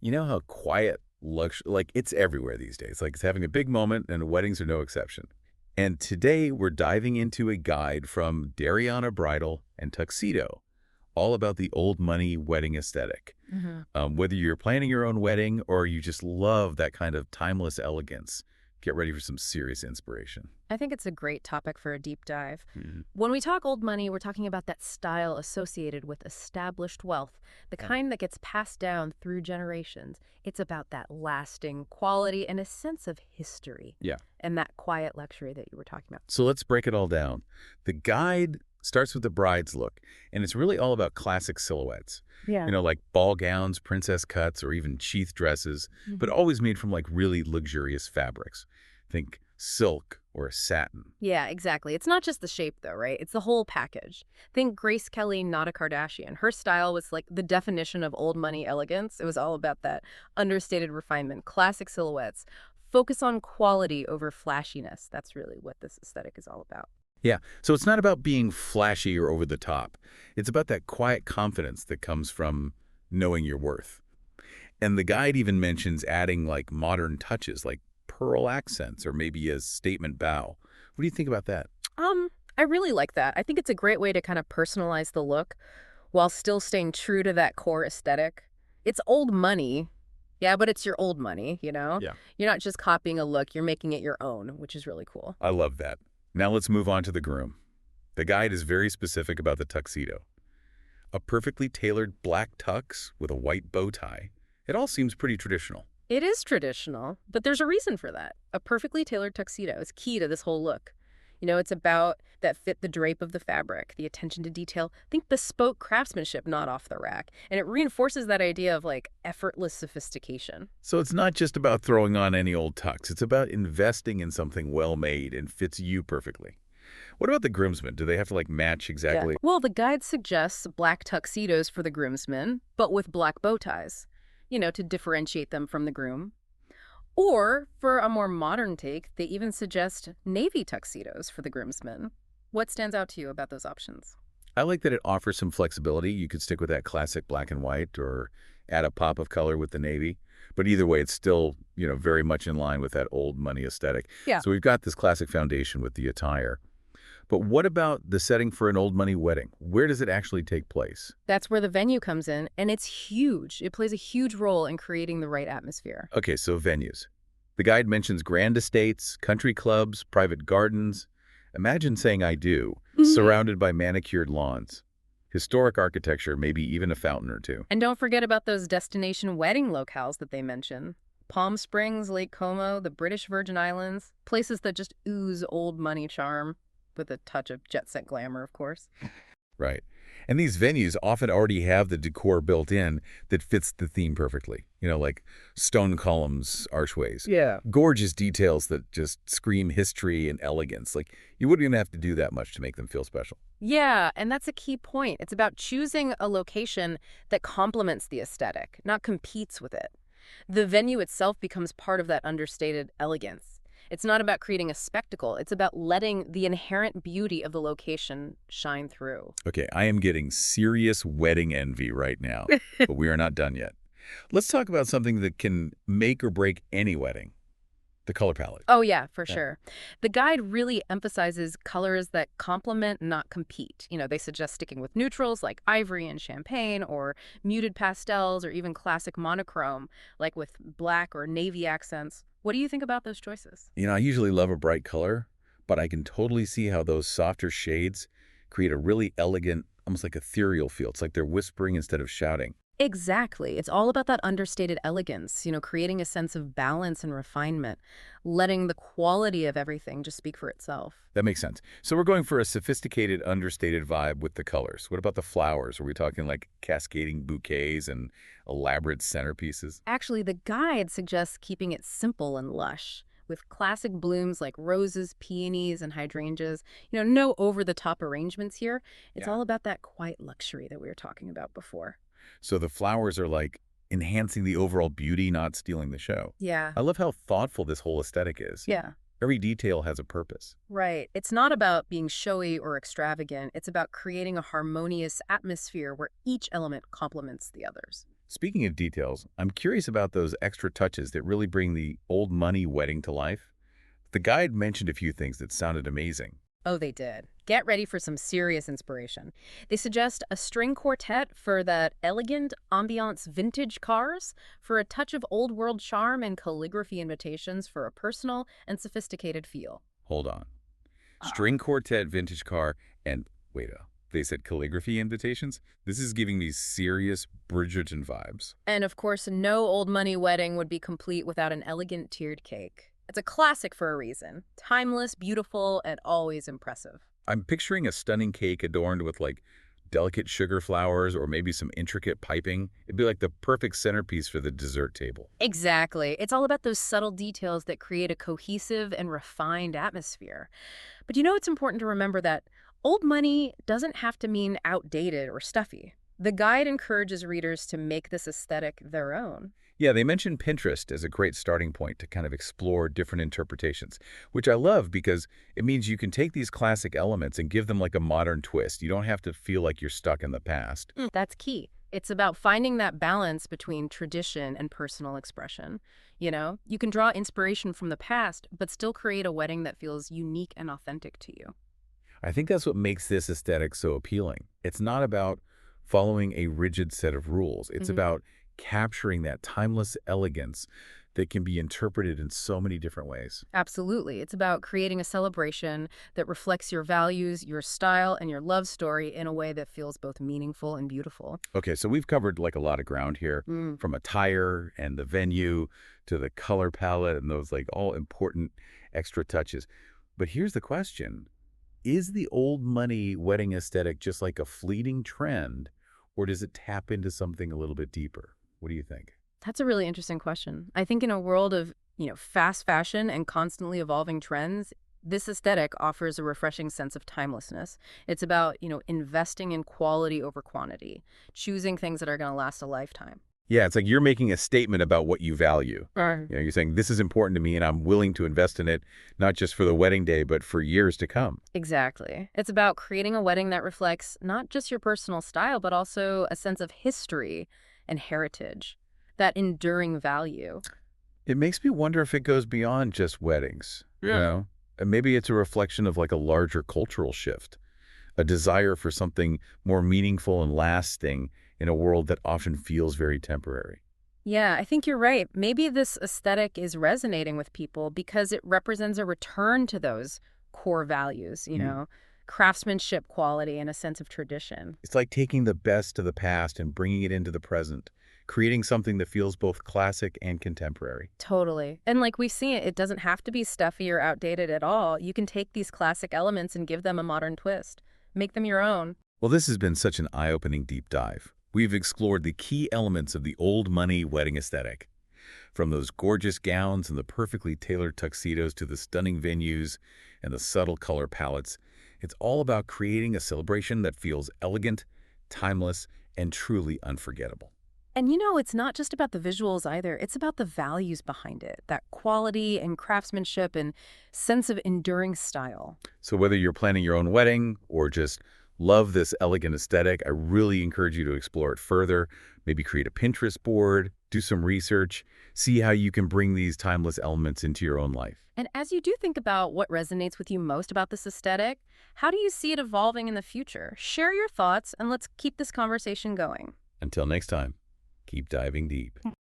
You know how quiet luxury, like it's everywhere these days. Like it's having a big moment and weddings are no exception. And today we're diving into a guide from Darianna Bridal and Tuxedo, all about the old money wedding aesthetic. Hmm. Whether you're planning your own wedding or you just love that kind of timeless elegance, get ready for some serious inspiration. I think it's a great topic for a deep dive. Mhm. When we talk old money, we're talking about that style associated with established wealth, the Yeah. kind that gets passed down through generations. It's about that lasting quality and a sense of history Yeah. and that quiet luxury that you were talking about. So let's break it all down. The guide starts with the bride's look, and it's really all about classic silhouettes. Yeah. Like ball gowns, princess cuts, or even cheeth dresses, but Hmm. always made from like really luxurious fabrics. Think silk or satin. Yeah, exactly. It's not just the shape, though, right? It's the whole package. Think Grace Kelly, not a Kardashian. Her style was like the definition of old money elegance. It was all about that understated refinement, classic silhouettes, focus on quality over flashiness. That's really what this aesthetic is all about. Yeah, so it's not about being flashy or over the top. It's about that quiet confidence that comes from knowing your worth. And the guide even mentions adding like modern touches like pearl accents or maybe a statement bow. What do you think about that? Um, I really like that. I think it's a great way to kind of personalize the look while still staying true to that core aesthetic. It's old money. Yeah, but it's your old money, you know? Yeah. You're not just copying a look, you're making it your own, which is really cool. I love that. Now let's move on to the groom. The guide is very specific about the tuxedo. A perfectly tailored black tux with a white bow tie. It all seems pretty traditional. It is traditional, but there's a reason for that. A perfectly tailored tuxedo is key to this whole look. It's about that fit the drape of the fabric, the attention to detail. Think bespoke craftsmanship, not off the rack. And it reinforces that idea of like effortless sophistication. So it's not just about throwing on any old tux. It's about investing in something well-made and fits you perfectly. What about the groomsmen? Do they have to like match Yeah. exactly? Well, the guide suggests black tuxedos for the groomsmen, but with black bow ties, to differentiate them from the groom. Or, for a more modern take, they even suggest navy tuxedos for the groomsmen. What stands out to you about those options? I like that it offers some flexibility. You could stick with that classic black and white or add a pop of color with the navy. But either way, it's still, very much in line with that old money aesthetic. Yeah. So we've got this classic foundation with the attire. But what about the setting for an old money wedding? Where does it actually take place? That's where the venue comes in, and it's huge. It plays a huge role in creating the right atmosphere. Okay, so venues. The guide mentions grand estates, country clubs, private gardens. Imagine saying I do, Mhm. surrounded by manicured lawns. Historic architecture, maybe even a fountain or two. And don't forget about those destination wedding locales that they mention. Palm Springs, Lake Como, the British Virgin Islands, places that just ooze old money charm, with a touch of jet set glamour, of course. Right. And these venues often already have the decor built in that fits the theme perfectly. Like stone columns, archways. Yeah. Gorgeous details that just scream history and elegance. Like you wouldn't even have to do that much to make them feel special. Yeah, and that's a key point. It's about choosing a location that complements the aesthetic, not competes with it. The venue itself becomes part of that understated elegance. It's not about creating a spectacle, it's about letting the inherent beauty of the location shine through. Okay, I am getting serious wedding envy right now, but we are not done yet. Let's talk about something that can make or break any wedding, the color palette. Oh, yeah, for Yeah. sure. The guide really emphasizes colors that complement, not compete. They suggest sticking with neutrals like ivory and champagne, or muted pastels, or even classic monochrome, like with black or navy accents. What do you think about those choices? I usually love a bright color, but I can totally see how those softer shades create a really elegant, almost like ethereal feel. It's like they're whispering instead of shouting. Exactly. It's all about that understated elegance, creating a sense of balance and refinement, letting the quality of everything just speak for itself. That makes sense. So we're going for a sophisticated, understated vibe with the colors. What about the flowers? Are we talking like cascading bouquets and elaborate centerpieces? Actually, the guide suggests keeping it simple and lush, with classic blooms like roses, peonies, and hydrangeas. No over-the-top arrangements here. It's Yeah. all about that quiet luxury that we were talking about before. So the flowers are like enhancing the overall beauty, not stealing the show. Yeah. I love how thoughtful this whole aesthetic is. Yeah. Every detail has a purpose. Right. It's not about being showy or extravagant. It's about creating a harmonious atmosphere where each element complements the others. Speaking of details, I'm curious about those extra touches that really bring the old money wedding to life. The guide mentioned a few things that sounded amazing. Oh, they did. Get ready for some serious inspiration. They suggest a string quartet for that elegant ambiance vintage cars, for a touch of old world charm and calligraphy invitations for a personal and sophisticated feel. Hold on. String quartet, vintage car, and wait, they said calligraphy invitations? This is giving me serious Bridgerton vibes. And of course, no old money wedding would be complete without an elegant tiered cake. It's a classic for a reason. Timeless, beautiful, and always impressive. I'm picturing a stunning cake adorned with like delicate sugar flowers or maybe some intricate piping. It'd be like the perfect centerpiece for the dessert table. Exactly. It's all about those subtle details that create a cohesive and refined atmosphere. But it's important to remember that old money doesn't have to mean outdated or stuffy. The guide encourages readers to make this aesthetic their own. Yeah, they mentioned Pinterest as a great starting point to kind of explore different interpretations, which I love because it means you can take these classic elements and give them like a modern twist. You don't have to feel like you're stuck in the past. That's key. It's about finding that balance between tradition and personal expression. You can draw inspiration from the past, but still create a wedding that feels unique and authentic to you. I think that's what makes this aesthetic so appealing. It's not about following a rigid set of rules. It's about capturing that timeless elegance that can be interpreted in so many different ways. Absolutely. It's about creating a celebration that reflects your values, your style, and your love story in a way that feels both meaningful and beautiful. Okay, so we've covered like a lot of ground here, from attire and the venue to the color palette and those like all important extra touches. But here's the question. Is the old money wedding aesthetic just like a fleeting trend, or does it tap into something a little bit deeper? What do you think? That's a really interesting question. I think in a world of, fast fashion and constantly evolving trends, this aesthetic offers a refreshing sense of timelessness. It's about, investing in quality over quantity, choosing things that are going to last a lifetime. Yeah, it's like you're making a statement about what you value. Right. You're saying this is important to me and I'm willing to invest in it, not just for the wedding day, but for years to come. Exactly. It's about creating a wedding that reflects not just your personal style, but also a sense of history and heritage, that enduring value. It makes me wonder if it goes beyond just weddings. And maybe it's a reflection of like a larger cultural shift, a desire for something more meaningful and lasting in a world that often feels very temporary. Yeah, I think you're right. Maybe this aesthetic is resonating with people because it represents a return to those core values, craftsmanship, quality, and a sense of tradition. It's like taking the best of the past and bringing it into the present, creating something that feels both classic and contemporary. Totally. And like we see it doesn't have to be stuffy or outdated at all. You can take these classic elements and give them a modern twist. Make them your own. Well, this has been such an eye-opening deep dive. We've explored the key elements of the old money wedding aesthetic, from those gorgeous gowns and the perfectly tailored tuxedos to the stunning venues and the subtle color palettes. It's all about creating a celebration that feels elegant, timeless, and truly unforgettable. And it's not just about the visuals either. It's about the values behind it, that quality and craftsmanship and sense of enduring style. So whether you're planning your own wedding or just love this elegant aesthetic, I really encourage you to explore it further. Maybe create a Pinterest board, do some research, see how you can bring these timeless elements into your own life. And as you do think about what resonates with you most about this aesthetic, how do you see it evolving in the future? Share your thoughts and let's keep this conversation going. Until next time, keep diving deep.